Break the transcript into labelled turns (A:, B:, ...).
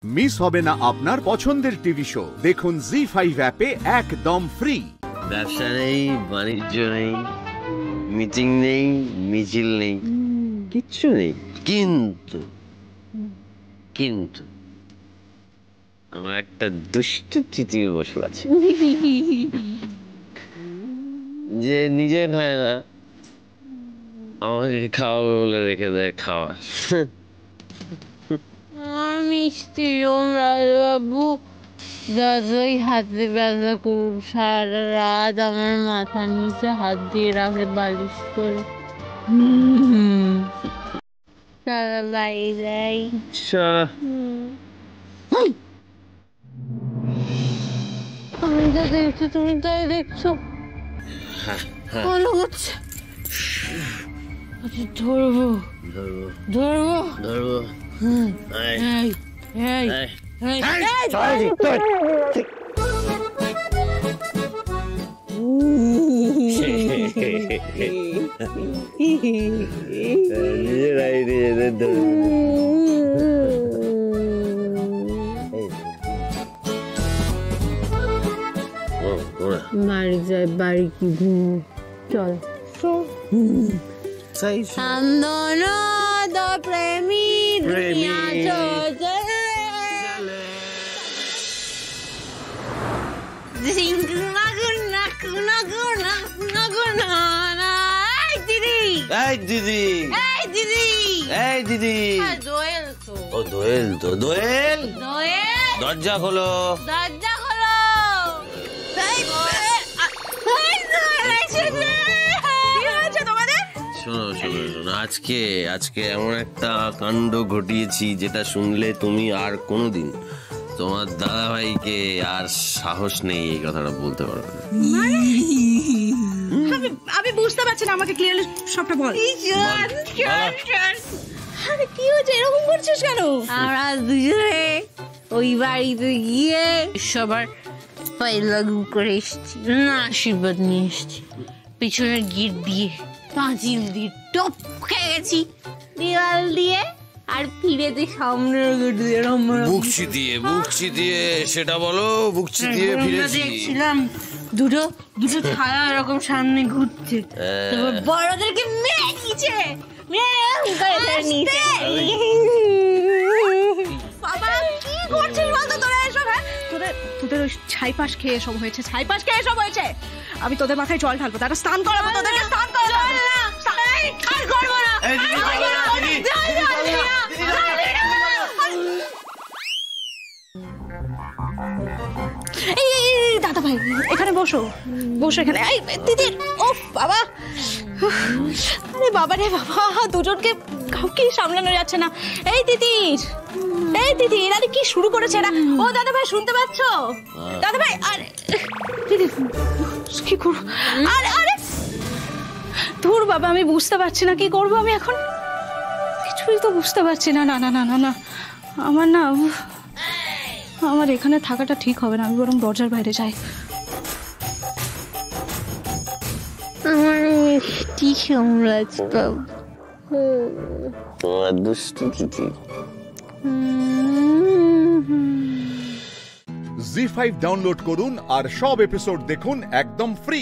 A: Miss হবে না আপনার পছন্দের টিভি শো। দেখুন জি5 অ্যাপে একদম ফ্রি।
B: ব্যবসা নেই, বাণিজ্য নেই, মিটিং নেই, মিছিল নেই, কিচ্ছু নেই, কিন্তু কিন্তু আমার একটা দুষ্ট তৃতীয় বসে আছে যে নিজে খায় না, আমাকে খাওয়াবে বলে রেখে দেয় খাওয়া।
C: মিষ্টি রাজবাবু যতই হাতে ব্যথা করুক সারা রাত আমার মাথার নিচে হাত দিয়ে রাখে বালিশ করে। সারা বাড়ি যাই। আমি যা দেখছি তুমি তাই দেখছো। ভালো হচ্ছে। ধরবো
B: ধরবো
C: ধরবো
B: ধরবো
C: এই এই
B: নিজেরাই নিজেদের ধরবো।
C: বাড়ি যাই, বাড়ি কি ঘুমো। চল हम दोनों दो प्रेमी दुनिया चले
B: দিদি দিদি
C: দোয়েল তো
B: ও দোয়েল তো দোয়েল দরজা খোলো শোনো শোনো শোনো, আজকে এমন একটা কাণ্ড ঘটিয়েছি যেটা শুনলে তুমি আর কোনোদিন তোমার দাদা ভাইকে আর সাহস নেই এই কথাটা বলতে পারবে না।
D: আমি বুঝতে পারছি না, আমাকে ক্লিয়ারলি সবটা বল। আরে কি হয়েছে, এরকম করছিস কেন?
C: আমরা দুজনে ওই বাড়িতে গিয়ে সবার পাইলাগু করে এসছি, না আশীর্বাদ নিয়ে এসছি। পিছনের গেট দিয়ে পাঁচিল দিয়ে টপ খেয়ে গেছি দেওয়াল দিয়ে, আর ফিরেতে সামনের গেট দিয়ে
B: বুকচি দিয়ে সেটা বলো। বুকচি দিয়ে ফিরেছি,
C: দেখছিলাম দুটো ছায়া এরকম সামনে ঘুরছে, তারপর বড়দেরকে মেরে দিয়েছে।
D: বাবা কি করছিস বলতো তোরা এসব? হ্যাঁ তোদের ওই ছাইপাশ খেয়ে এসব হয়েছে, আমি তোদের মাথায় জল ঢালবো, তারা স্নান করাবো, তোদেরকে স্নান করাবো। আর করবো না। দাদা ভাই এখানে বসো এখানে। এই দিদি, ও বাবা, আরে বাবা রে বাবা, দুজনকে কাউকে সামলানো যাচ্ছে না। এই দিদি এরা কি শুরু করেছে এরা? ও দাদা ভাই শুনতে পাচ্ছ? দাদা ভাই আরে দিদি কি করবো? আরে আরে ধুর বাবা, আমি বুঝতে পারছি না কি করবো আমি এখন, কিছুই তো বুঝতে পারছি না। না না না না না আমার এখানে থাকাটা ঠিক হবে না, আমি বরং দরজার বাইরে যাই।
C: আমার মিষ্টি সম্রাজ বাবু,
B: তোমার দুষ্টু দিদি।
A: জি5 ডাউনলোড করুন আর সব এপিসোড দেখুন একদম ফ্রি।